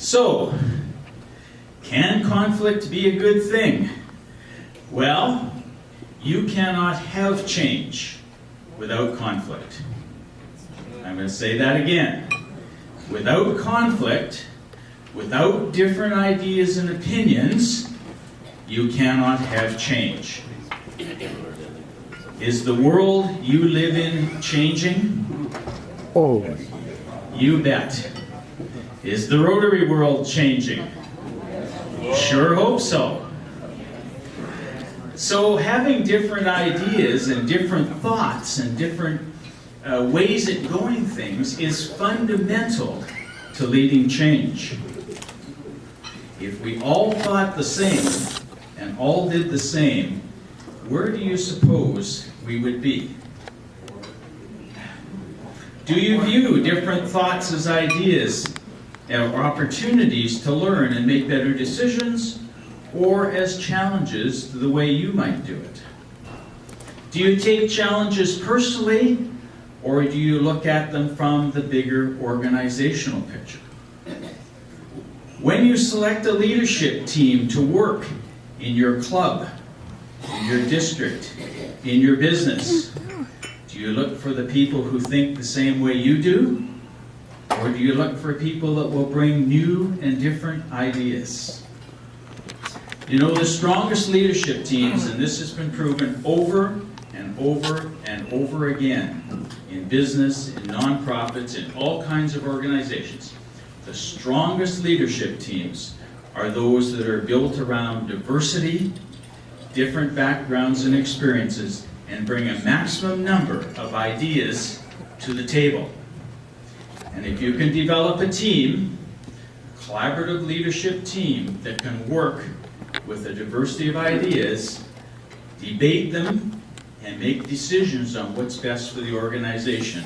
So, can conflict be a good thing? Well, you cannot have change without conflict. I'm going to say that again. Without conflict, without different ideas and opinions, you cannot have change. Is the world you live in changing? Oh. You bet. Is the Rotary world changing? Sure hope so. So having different ideas and different thoughts and different ways at going things is fundamental to leading change. If we all thought the same and all did the same, where do you suppose we would be? Do you view different thoughts as ideas or opportunities to learn and make better decisions, or as challenges to the way you might do it? Do you take challenges personally, or do you look at them from the bigger organizational picture? When you select a leadership team to work in your club, in your district, in your business, do you look for the people who think the same way you do? Or do you look for people that will bring new and different ideas? You know, the strongest leadership teams, and this has been proven over and over and over again in business, in nonprofits, in all kinds of organizations, the strongest leadership teams are those that are built around diversity, different backgrounds and experiences, and bring a maximum number of ideas to the table. And if you can develop a team, a collaborative leadership team that can work with a diversity of ideas, debate them, and make decisions on what's best for the organization,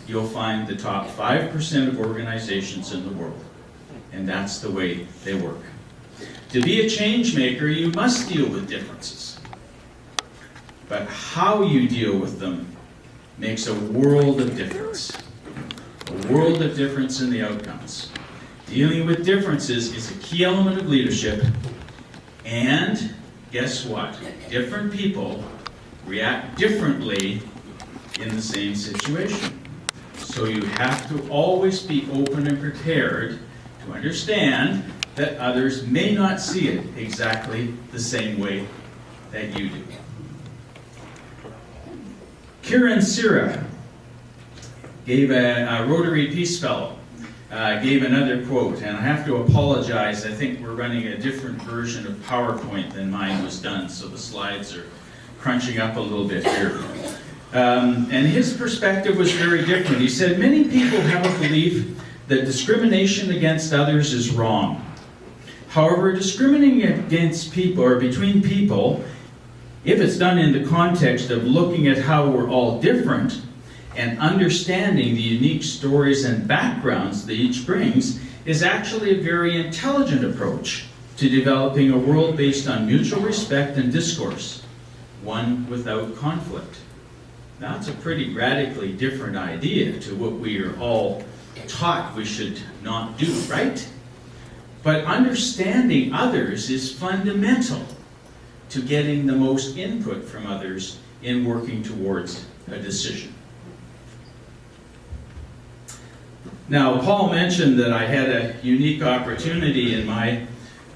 you'll find the top 5% of organizations in the world. And that's the way they work. To be a change maker, you must deal with differences. But how you deal with them makes a world of difference. A world of difference in the outcomes. Dealing with differences is a key element of leadership. And guess what? Different people react differently in the same situation. So you have to always be open and prepared to understand that others may not see it exactly the same way that you do. Kiran Sira gave a Rotary Peace Fellow, gave another quote, and I have to apologize, I think we're running a different version of PowerPoint than mine was done, so the slides are crunching up a little bit here. And his perspective was very different. He said, many people have a belief that discrimination against others is wrong. However, discriminating against people or between people, if it's done in the context of looking at how we're all different and understanding the unique stories and backgrounds that each brings, is actually a very intelligent approach to developing a world based on mutual respect and discourse, one without conflict. That's a pretty radically different idea to what we are all taught we should not do, right? But understanding others is fundamental to getting the most input from others in working towards a decision. Now, Paul mentioned that I had a unique opportunity in my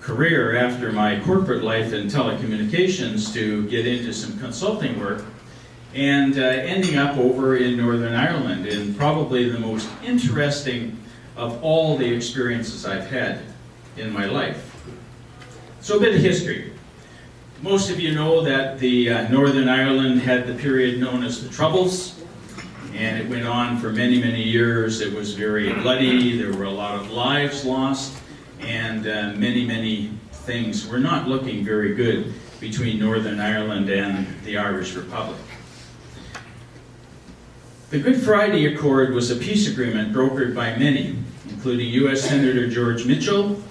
career after my corporate life in telecommunications to get into some consulting work, and ending up over in Northern Ireland in probably the most interesting of all the experiences I've had in my life. So a bit of history. Most of you know that the Northern Ireland had the period known as the Troubles, and it went on for many, many years. It was very bloody, there were a lot of lives lost, and many, many things were not looking very good between Northern Ireland and the Irish Republic. The Good Friday Accord was a peace agreement brokered by many, including U.S. Senator George Mitchell,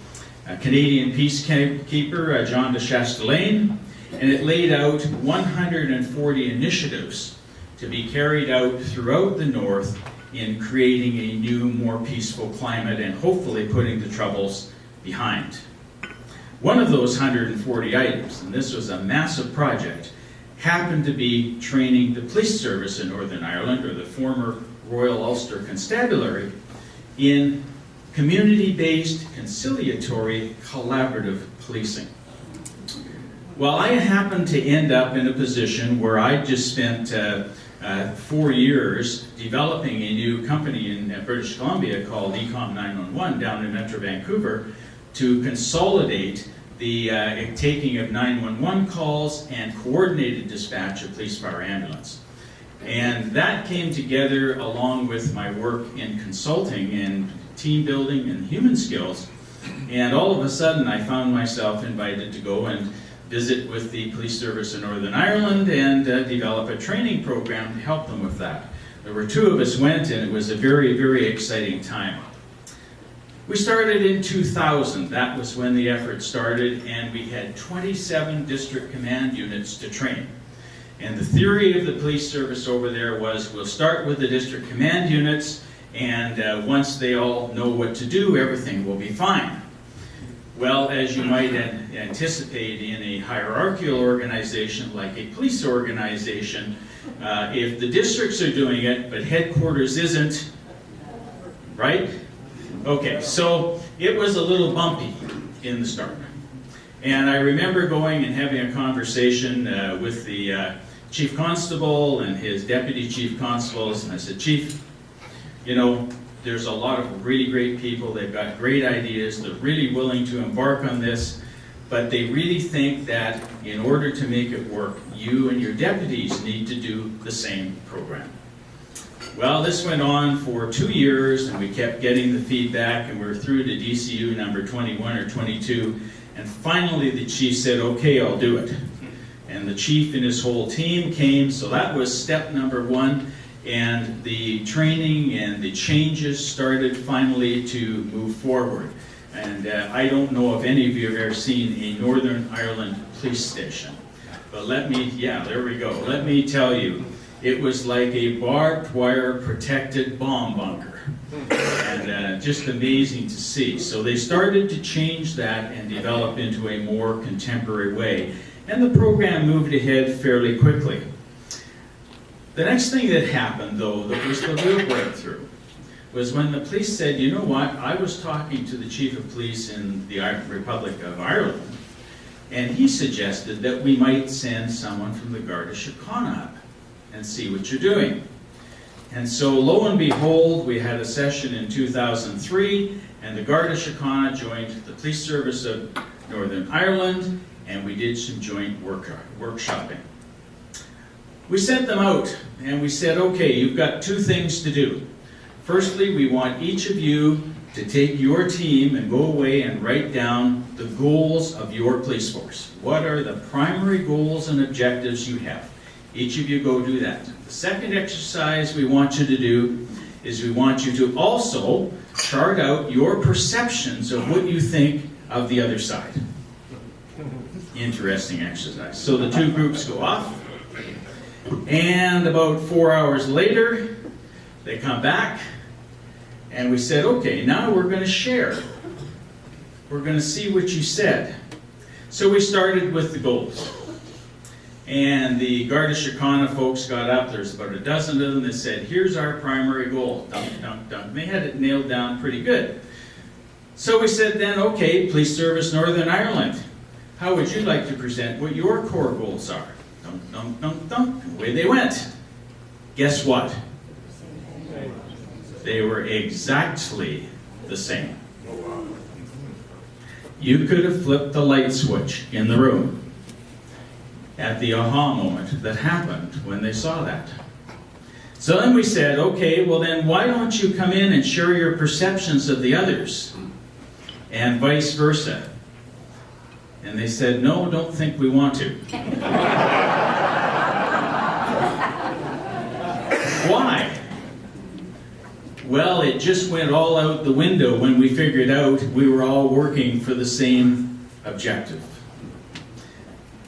a Canadian peacekeeper, John de Chastelain, and it laid out 140 initiatives to be carried out throughout the North in creating a new, more peaceful climate and hopefully putting the troubles behind. One of those 140 items, and this was a massive project, happened to be training the police service in Northern Ireland, or the former Royal Ulster Constabulary, in community-based, conciliatory, collaborative policing. Well, I happened to end up in a position where I just spent 4 years developing a new company in British Columbia called Ecom 911 down in Metro Vancouver to consolidate the taking of 911 calls and coordinated dispatch of police, fire, ambulance. And that came together along with my work in consulting and team building and human skills. And all of a sudden I found myself invited to go and visit with the police service in Northern Ireland and develop a training program to help them with that. There were 2 of us went, and it was a very, very exciting time. We started in 2000. That was when the effort started, and we had 27 district command units to train. And the theory of the police service over there was, we'll start with the district command units, and once they all know what to do, everything will be fine. Well, as you might anticipate in a hierarchical organization like a police organization, if the districts are doing it, but headquarters isn't, right? Okay, so it was a little bumpy in the start. And I remember going and having a conversation with the chief constable and his deputy chief constables, and I said, Chief, you know, there's a lot of really great people, they've got great ideas, they're really willing to embark on this, but they really think that in order to make it work, you and your deputies need to do the same program. Well, this went on for 2 years, and we kept getting the feedback, and we were through to DCU number 21 or 22, and finally the chief said, okay, I'll do it. And the chief and his whole team came, so that was step number 1. And the training and the changes started finally to move forward. And I don't know if any of you have ever seen a Northern Ireland police station. But let me, yeah, there we go. Let me tell you, it was like a barbed wire protected bomb bunker. And just amazing to see. So they started to change that and develop into a more contemporary way. And the program moved ahead fairly quickly. The next thing that happened, though, that was the real breakthrough, was when the police said, you know what, I was talking to the chief of police in the Republic of Ireland, and he suggested that we might send someone from the Garda Síochána up and see what you're doing. And so, lo and behold, we had a session in 2003, and the Garda Síochána joined the police service of Northern Ireland, and we did some joint workshopping. We sent them out, and we said, okay, you've got 2 things to do. Firstly, we want each of you to take your team and go away and write down the goals of your police force. What are the primary goals and objectives you have? Each of you go do that. The second exercise we want you to do is we want you to also chart out your perceptions of what you think of the other side. Interesting exercise. So the 2 groups go off. And about 4 hours later, they come back, and we said, okay, now we're going to share. We're going to see what you said. So we started with the goals. And the Garda Síochána folks got up, there's about a dozen of them that said, here's our primary goal. Dunk, dunk, dunk. They had it nailed down pretty good. So we said then, okay, Police Service Northern Ireland, how would you like to present what your core goals are? Dunk, dunk, dunk, dunk. Away they went. Guess what? They were exactly the same. You could have flipped the light switch in the room at the aha moment that happened when they saw that. So then we said, okay, well then why don't you come in and share your perceptions of the others? And vice versa. And they said, no, don't think we want to. Why? Well, it just went all out the window when we figured out we were all working for the same objective.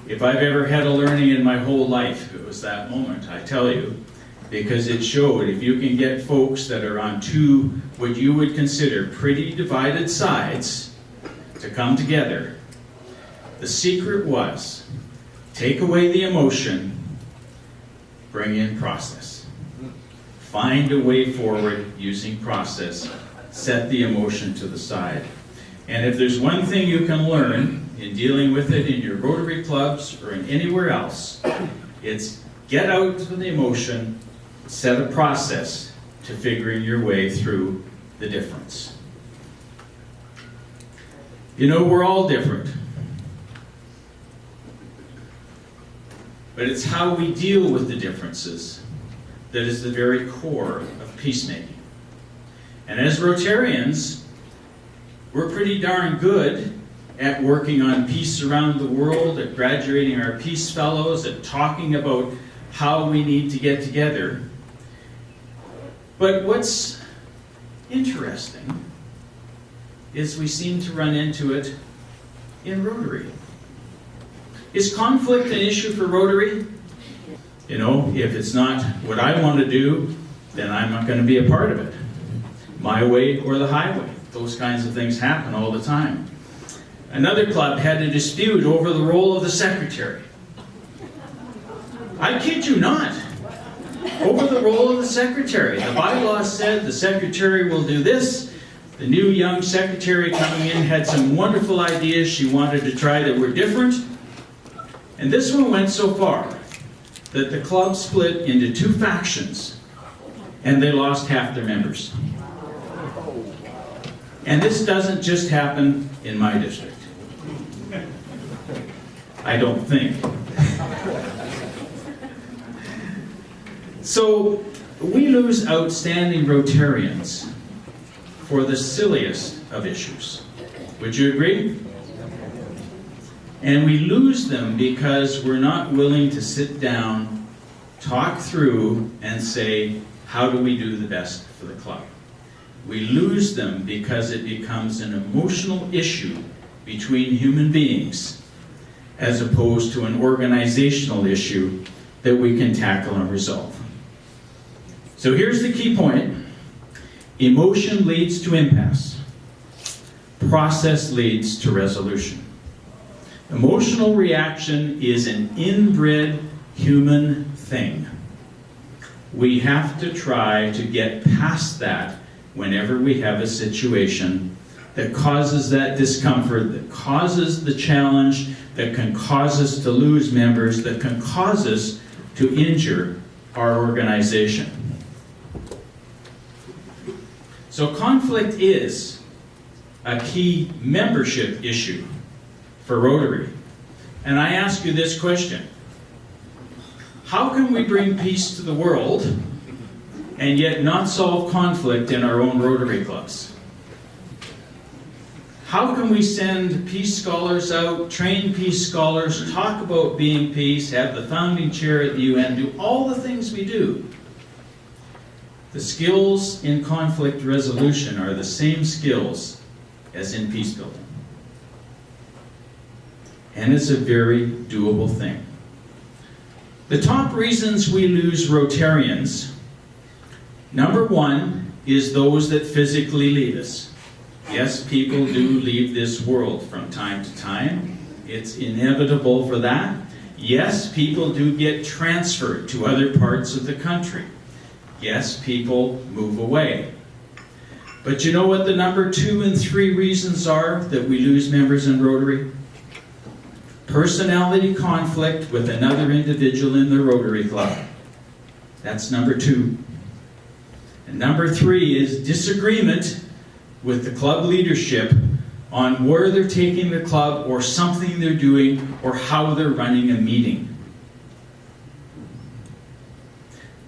If I've ever had a learning in my whole life, it was that moment, I tell you. because it showed if you can get folks that are on two, what you would consider pretty divided sides, to come together, the secret was take away the emotion, bring in process. Find a way forward using process, set the emotion to the side. And if there's one thing you can learn in dealing with it in your Rotary clubs or in anywhere else, it's get out to the emotion, set a process to figuring your way through the difference. You know, we're all different. But it's how we deal with the differences that is the very core of peacemaking. And as Rotarians, we're pretty darn good at working on peace around the world, at graduating our peace fellows, at talking about how we need to get together. But what's interesting is we seem to run into it in Rotary. Is conflict an issue for Rotary? You know, if it's not what I want to do, then I'm not going to be a part of it. My way or the highway. Those kinds of things happen all the time. Another club had a dispute over the role of the secretary. I kid you not. Over the role of the secretary. The bylaw said the secretary will do this. The new young secretary coming in had some wonderful ideas she wanted to try that were different. And this one went so far that the club split into two factions and they lost half their members. And this doesn't just happen in my district. I don't think. So we lose outstanding Rotarians for the silliest of issues. Would you agree? And we lose them because we're not willing to sit down, talk through, and say, how do we do the best for the club? We lose them because it becomes an emotional issue between human beings as opposed to an organizational issue that we can tackle and resolve. So here's the key point. Emotion leads to impasse. Process leads to resolution. Emotional reaction is an inbred human thing. We have to try to get past that whenever we have a situation that causes that discomfort, that causes the challenge, that can cause us to lose members, that can cause us to injure our organization. So conflict is a key membership issue for Rotary. And I ask you this question. How can we bring peace to the world and yet not solve conflict in our own Rotary clubs? How can we send peace scholars out, train peace scholars, talk about being peace, have the founding chair at the UN, do all the things we do? The skills in conflict resolution are the same skills as in peace building. And it's a very doable thing. The top reasons we lose Rotarians, number one, is those that physically leave us. Yes, people do leave this world from time to time. It's inevitable for that. Yes, people do get transferred to other parts of the country. Yes, people move away. But you know what the number 2 and 3 reasons are that we lose members in Rotary? Personality conflict with another individual in the Rotary Club. That's number 2. And number 3 is disagreement with the club leadership on where they're taking the club or something they're doing or how they're running a meeting.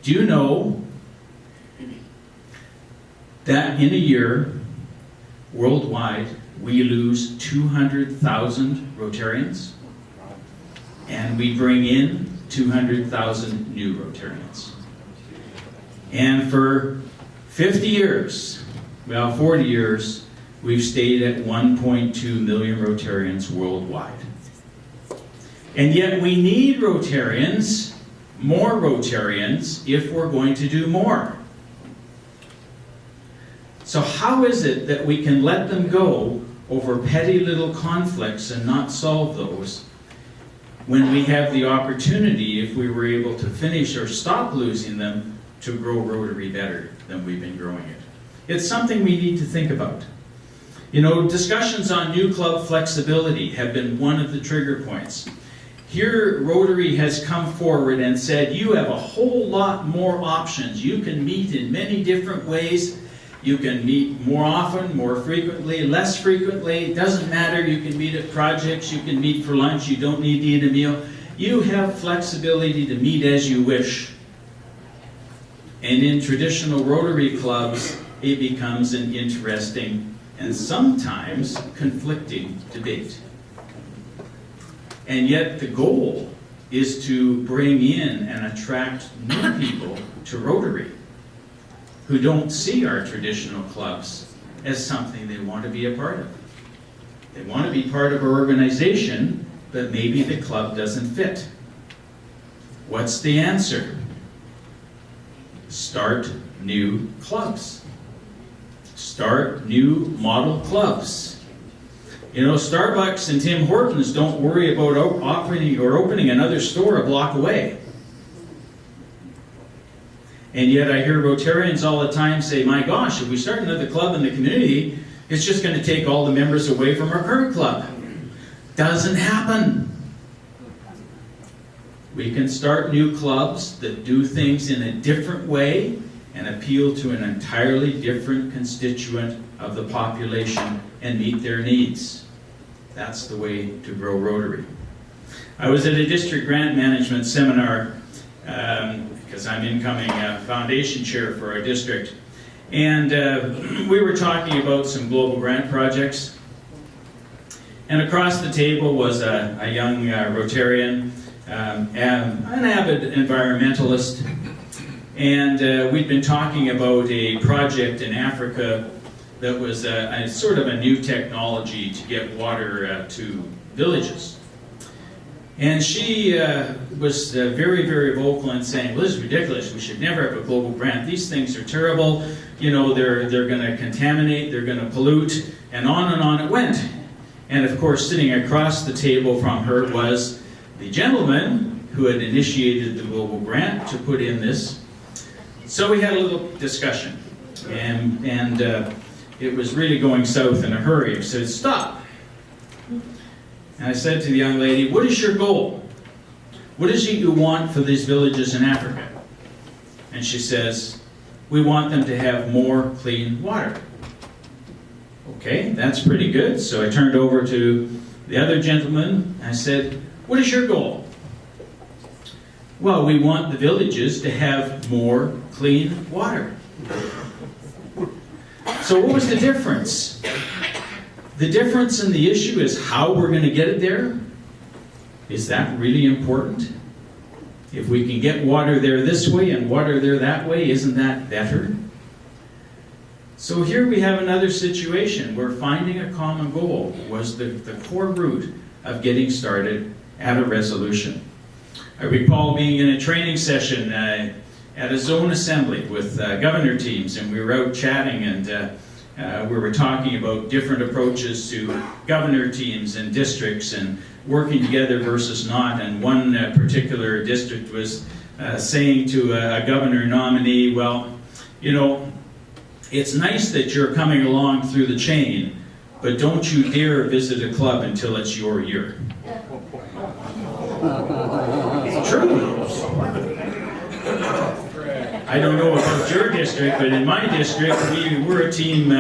Do you know that in a year, worldwide, we lose 200,000 Rotarians? And we bring in 200,000 new Rotarians. And for 50 years, well, 40 years, we've stayed at 1.2 million Rotarians worldwide. And yet we need Rotarians more Rotarians if we're going to do more. So how is it that we can let them go over petty little conflicts and not solve those when we have the opportunity, if we were able to finish or stop losing them, to grow Rotary better than we've been growing it? It's something we need to think about. You know, discussions on new club flexibility have been one of the trigger points. Here, Rotary has come forward and said, you have a whole lot more options. You can meet in many different ways. You can meet more often, more frequently, less frequently. It doesn't matter. You can meet at projects. You can meet for lunch. You don't need to eat a meal. You have flexibility to meet as you wish. And in traditional Rotary clubs, it becomes an interesting and sometimes conflicting debate. And yet the goal is to bring in and attract new people to Rotary who don't see our traditional clubs as something they want to be a part of. They want to be part of our organization, but maybe the club doesn't fit. What's the answer? Start new clubs. Start new model clubs. You know, Starbucks and Tim Hortons don't worry about opening another store a block away. And yet I hear Rotarians all the time say, my gosh, if we start another club in the community, it's just going to take all the members away from our current club. Doesn't happen. We can start new clubs that do things in a different way and appeal to an entirely different constituent of the population and meet their needs. That's the way to grow Rotary. I was at a district grant management seminar because I'm incoming foundation chair for our district. And we were talking about some global grant projects. And across the table was a young Rotarian, an avid environmentalist. And we'd been talking about a project in Africa that was a sort of a new technology to get water to villages. And she was very, very vocal in saying, well, this is ridiculous. We should never have a global grant. These things are terrible. You know, they're going to contaminate, they're going to pollute, and on it went. And of course, sitting across the table from her was the gentleman who had initiated the global grant to put in this. So we had a little discussion, and it was really going south in a hurry. I said, stop. And I said to the young lady, what is your goal? What is it you want for these villages in Africa? And she says, we want them to have more clean water. Okay, that's pretty good. So I turned over to the other gentleman. And I said, what is your goal? Well, we want the villages to have more clean water. So what was the difference? The difference in the issue is how we're going to get it there. Is that really important? If we can get water there this way and water there that way, isn't that better? So here we have another situation where finding a common goal was the core root of getting started at a resolution. I recall being in a training session at a zone assembly with governor teams, and we were out chatting, and we were talking about different approaches to governor teams and districts and working together versus not. And one particular district was saying to a governor nominee, well, you know, it's nice that you're coming along through the chain, but don't you dare visit a club until it's your year. It's true. I don't know about your district, but in my district, we're a team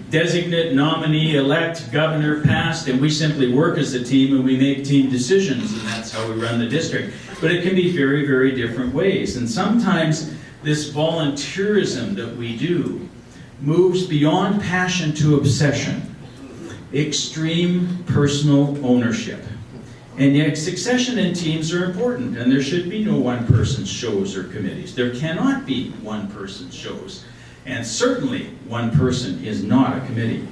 designate, nominee, elect, governor, passed, and we simply work as a team and we make team decisions, and that's how we run the district. But it can be very, very different ways. And sometimes this volunteerism that we do moves beyond passion to obsession, extreme personal ownership. And yet succession in teams are important, and there should be no one-person shows or committees. There cannot be one-person shows, and certainly one person is not a committee.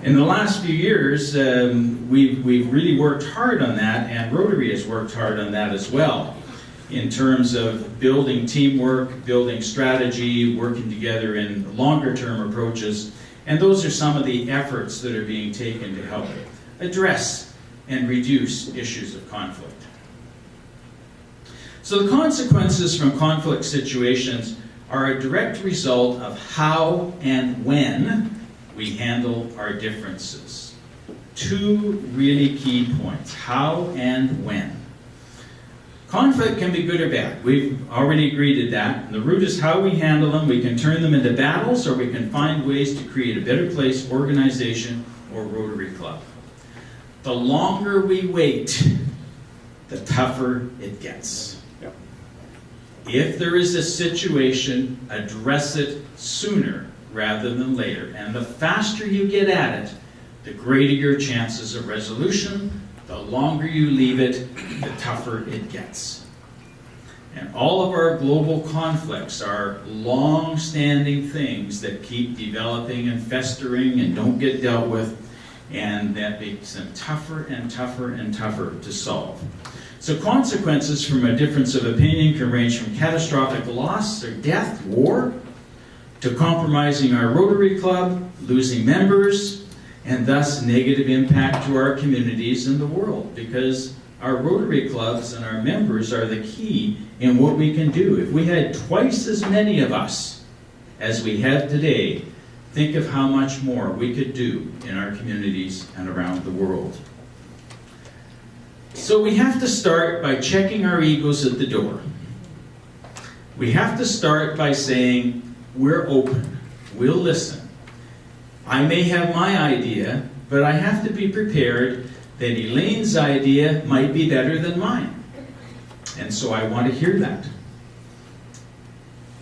In the last few years, we've really worked hard on that, and Rotary has worked hard on that as well. in terms of building teamwork, building strategy, working together in longer-term approaches. And those are some of the efforts that are being taken to help address and reduce issues of conflict. So the consequences from conflict situations are a direct result of how and when we handle our differences. Two really key points: how and when. Conflict can be good or bad. We've already agreed to that. And the root is how we handle them. We can turn them into battles, or we can find ways to create a better place, organization, or Rotary Club. The longer we wait, the tougher it gets. Yep. If there is a situation, address it sooner rather than later. And the faster you get at it, the greater your chances of resolution. The longer you leave it, the tougher it gets. And all of our global conflicts are long-standing things that keep developing and festering and don't get dealt with, and that makes them tougher and tougher and tougher to solve. So consequences from a difference of opinion can range from catastrophic loss or death, war, to compromising our Rotary Club, losing members, and thus negative impact to our communities and the world, because our Rotary clubs and our members are the key in what we can do. If we had twice as many of us as we have today, think of how much more we could do in our communities and around the world. So we have to start by checking our egos at the door. We have to start by saying, we're open, we'll listen. I may have my idea, but I have to be prepared that Elaine's idea might be better than mine. And so I want to hear that.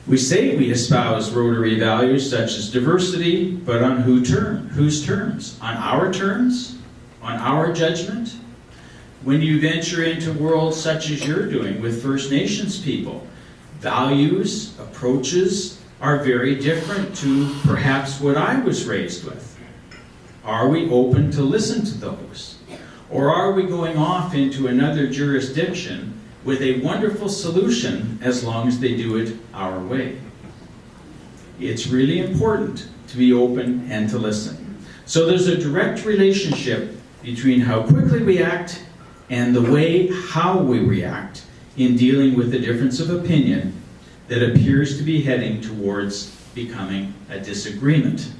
We say we espouse Rotary values such as diversity, but on whose terms? On our terms? On our judgment? When you venture into worlds such as you're doing with First Nations people, values, approaches, are very different to perhaps what I was raised with. Are we open to listen to those? Or are we going off into another jurisdiction with a wonderful solution as long as they do it our way? It's really important to be open and to listen. So there's a direct relationship between how quickly we act and the way how we react in dealing with the difference of opinion that appears to be heading towards becoming a disagreement.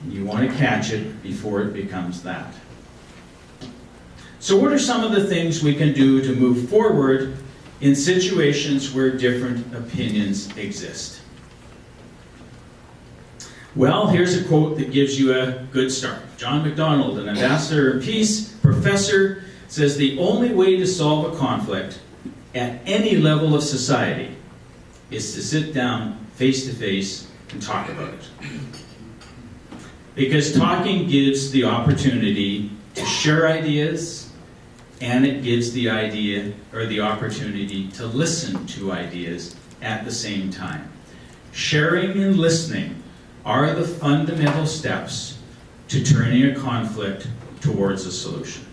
You want to catch it before it becomes that. So what are some of the things we can do to move forward in situations where different opinions exist? Well, here's a quote that gives you a good start. John MacDonald, an ambassador of peace, professor, says the only way to solve a conflict at any level of society is to sit down face to face and talk about it. Because talking gives the opportunity to share ideas, and it gives the idea or the opportunity to listen to ideas at the same time. Sharing and listening are the fundamental steps to turning a conflict towards a solution.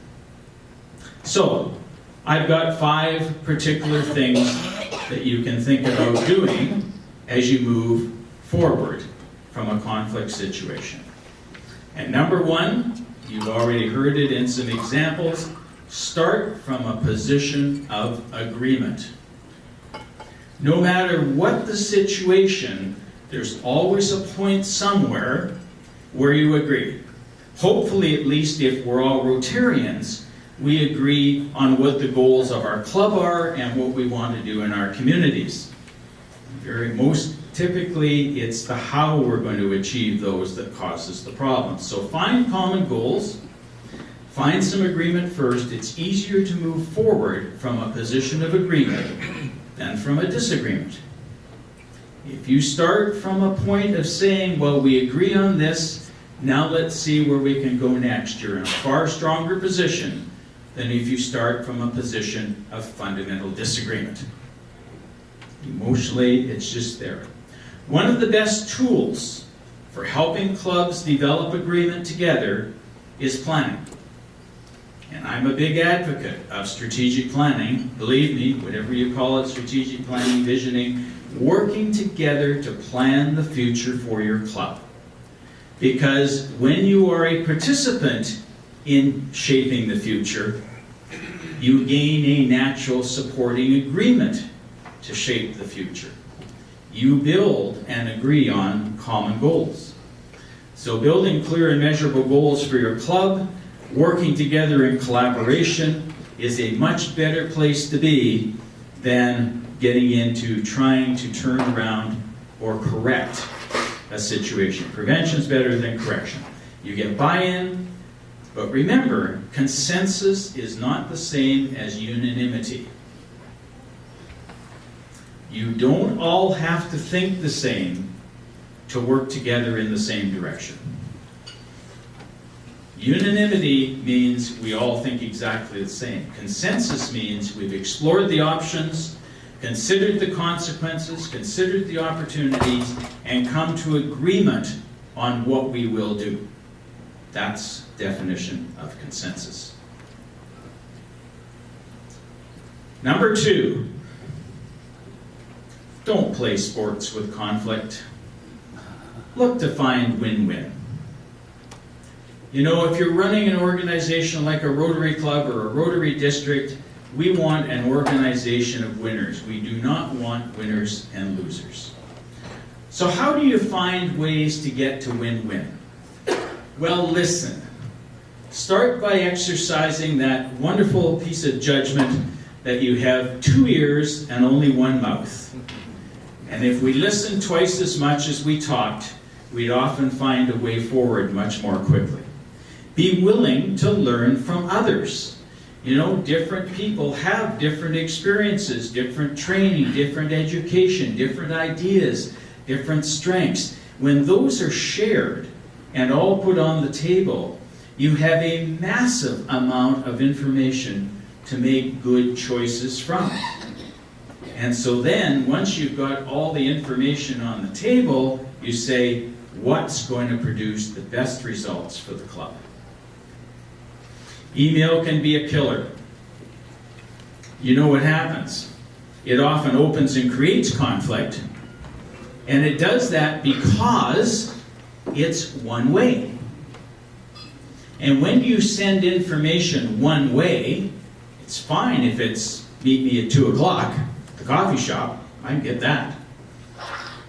So, I've got 5 particular things that you can think about doing as you move forward from a conflict situation. And number 1, you've already heard it in some examples, start from a position of agreement. No matter what the situation, there's always a point somewhere where you agree. Hopefully, at least if we're all Rotarians, we agree on what the goals of our club are and what we want to do in our communities. Most typically, it's the how we're going to achieve those that causes the problem. So find common goals, find some agreement first. It's easier to move forward from a position of agreement than from a disagreement. If you start from a point of saying, well, we agree on this, now let's see where we can go next, you're in a far stronger position than if you start from a position of fundamental disagreement. Emotionally, it's just there. One of the best tools for helping clubs develop agreement together is planning. And I'm a big advocate of strategic planning. Believe me, whatever you call it, strategic planning, visioning, working together to plan the future for your club. Because when you are a participant in shaping the future, you gain a natural supporting agreement to shape the future. You build and agree on common goals. So building clear and measurable goals for your club, working together in collaboration, is a much better place to be than getting into trying to turn around or correct a situation. Prevention is better than correction. You get buy-in, but remember, consensus is not the same as unanimity. You don't all have to think the same to work together in the same direction. Unanimity means we all think exactly the same. Consensus means we've explored the options, considered the consequences, considered the opportunities, and come to agreement on what we will do. That's definition of consensus. Number 2, don't play sports with conflict. Look to find win-win. You know, if you're running an organization like a Rotary Club or a Rotary District, we want an organization of winners. We do not want winners and losers. So how do you find ways to get to win-win? Well, listen. Start by exercising that wonderful piece of judgment that you have 2 ears and only 1 mouth. And if we listened twice as much as we talked, we'd often find a way forward much more quickly. Be willing to learn from others. You know, different people have different experiences, different training, different education, different ideas, different strengths. When those are shared and all put on the table, you have a massive amount of information to make good choices from. And so then, once you've got all the information on the table, you say, what's going to produce the best results for the club? Email can be a killer. You know what happens? It often opens and creates conflict, and it does that because it's one way. And when you send information one way, it's fine if it's meet me at 2 o'clock at the coffee shop. I can get that.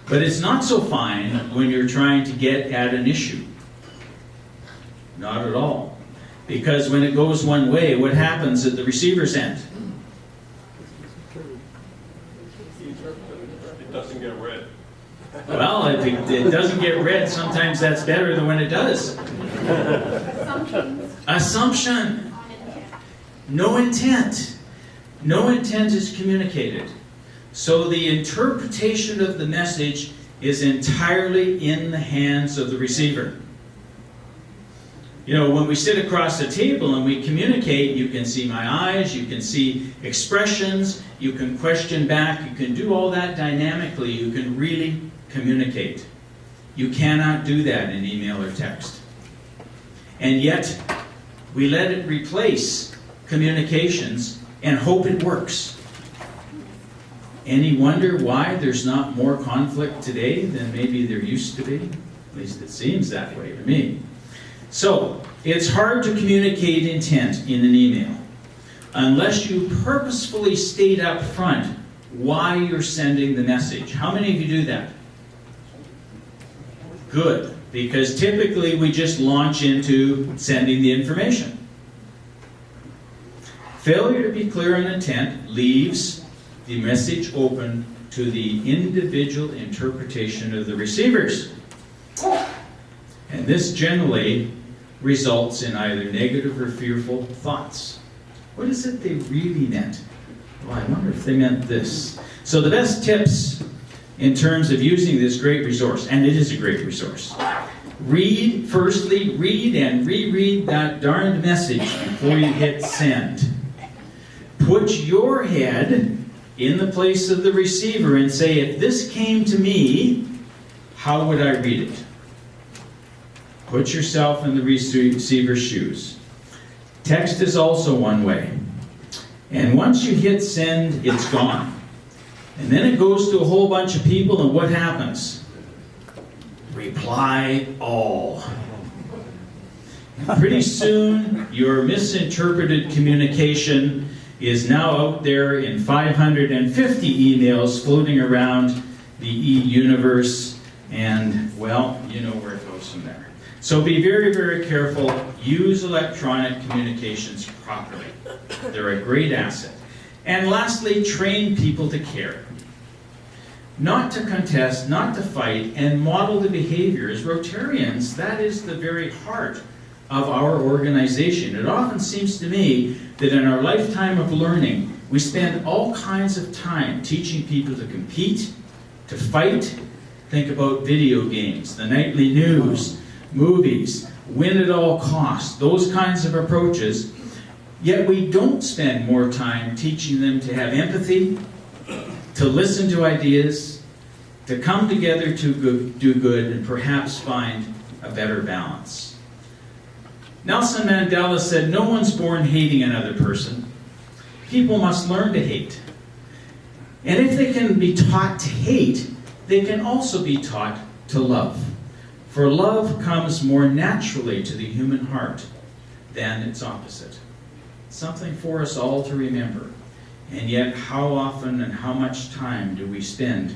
But it's not so fine when you're trying to get at an issue. Not at all. Because when it goes one way, what happens at the receiver's end? It doesn't get read. Well, if it doesn't get read, sometimes that's better than when it does. Assumption. No intent. No intent is communicated. So the interpretation of the message is entirely in the hands of the receiver. You know, when we sit across the table and we communicate, you can see my eyes, you can see expressions, you can question back, you can do all that dynamically, you can really communicate. You cannot do that in email or text. And yet, we let it replace communications and hope it works. Any wonder why there's not more conflict today than maybe there used to be? At least it seems that way to me. So, it's hard to communicate intent in an email unless you purposefully state up front why you're sending the message. How many of you do that? Good, because typically we just launch into sending the information. Failure to be clear on intent leaves the message open to the individual interpretation of the receivers. And this generally results in either negative or fearful thoughts. What is it they really meant? Well, I wonder if they meant this. So the best tips in terms of using this great resource, and it is a great resource. Firstly, read and reread that darned message before you hit send. Put your head in the place of the receiver and say, if this came to me, how would I read it? Put yourself in the receiver's shoes. Text is also one way. And once you hit send, it's gone. And then it goes to a whole bunch of people, and what happens? Reply all. And pretty soon, your misinterpreted communication is now out there in 550 emails floating around the e-universe, and, well, you know where it goes from there. So be very, very careful. Use electronic communications properly. They're a great asset. And lastly, train people to care. Not to contest, not to fight, and model the behavior. As Rotarians, that is the very heart of our organization. It often seems to me that in our lifetime of learning, we spend all kinds of time teaching people to compete, to fight. Think about video games, the nightly news, movies, win at all costs, those kinds of approaches. Yet we don't spend more time teaching them to have empathy, to listen to ideas, to come together to do good, and perhaps find a better balance. Nelson Mandela said, "No one's born hating another person. People must learn to hate. And if they can be taught to hate, they can also be taught to love. For love comes more naturally to the human heart than its opposite." Something for us all to remember. And yet, how often and how much time do we spend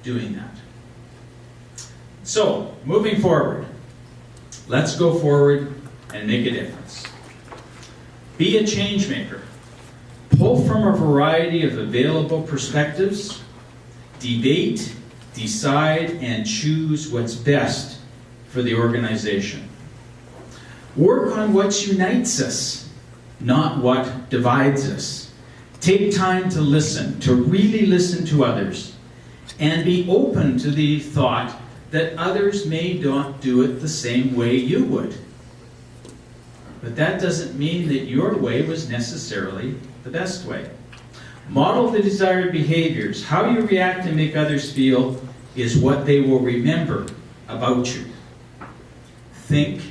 doing that? So, moving forward, let's go forward and make a difference. Be a change maker. Pull from a variety of available perspectives, debate, decide, and choose what's best for the organization. Work on what unites us, not what divides us. Take time to listen, to really listen to others, and be open to the thought that others may not do it the same way you would. But that doesn't mean that your way was necessarily the best way. Model the desired behaviors. How you react and make others feel is what they will remember about you. Think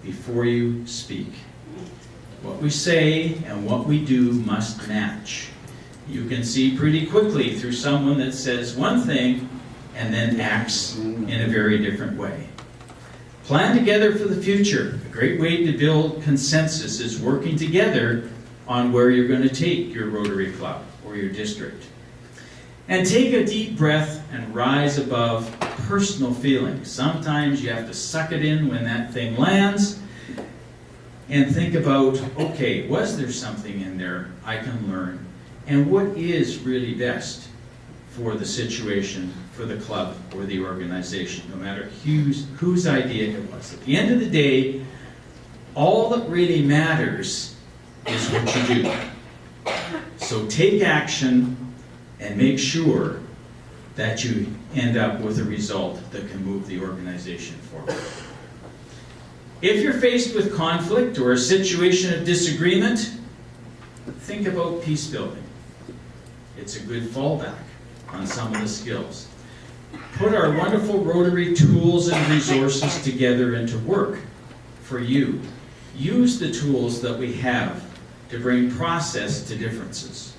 before you speak. What we say and what we do must match. You can see pretty quickly through someone that says one thing and then acts in a very different way. Plan together for the future. A great way to build consensus is working together on where you're going to take your Rotary Club or your district. And take a deep breath and rise above personal feelings. Sometimes you have to suck it in when that thing lands and think about, okay, was there something in there I can learn? And what is really best for the situation, for the club or the organization, no matter whose idea it was. At the end of the day, all that really matters is what you do. So take action and make sure that you end up with a result that can move the organization forward. If you're faced with conflict or a situation of disagreement, think about peace building. It's a good fallback on some of the skills. Put our wonderful Rotary tools and resources together into work for you. Use the tools that we have to bring process to differences.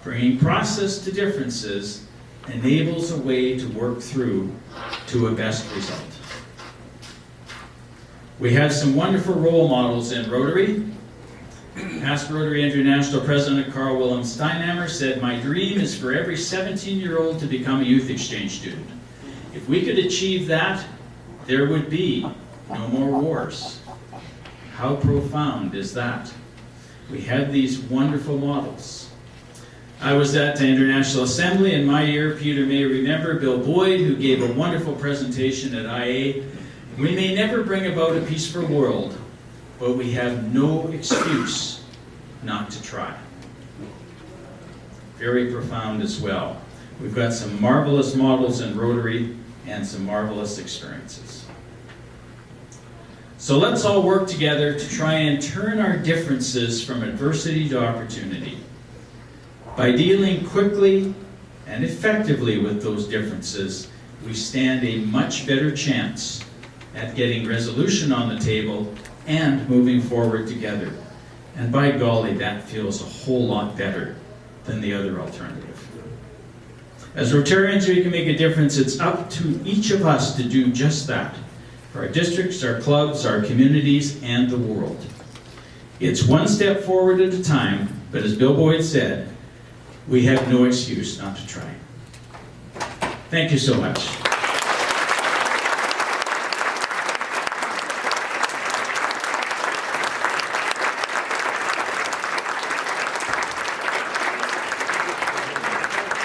Bringing process to differences enables a way to work through to a best result. We have some wonderful role models in Rotary. Past Rotary International President Carl Willem Steinhammer said, "My dream is for every 17-year-old to become a youth exchange student. If we could achieve that, there would be no more wars." How profound is that? We have these wonderful models. I was at the International Assembly in my year. Peter may remember Bill Boyd, who gave a wonderful presentation at IA. We may never bring about a peaceful world, but we have no excuse not to try. Very profound as well. We've got some marvelous models in Rotary and some marvelous experiences. So let's all work together to try and turn our differences from adversity to opportunity. By dealing quickly and effectively with those differences, we stand a much better chance at getting resolution on the table and moving forward together And by golly, that feels a whole lot better than the other alternative. As Rotarians, we can make a difference. It's up to each of us to do just that for our districts, our clubs, our communities, and the world. It's one step forward at a time, but as Bill Boyd said, we have no excuse not to try. Thank you so much.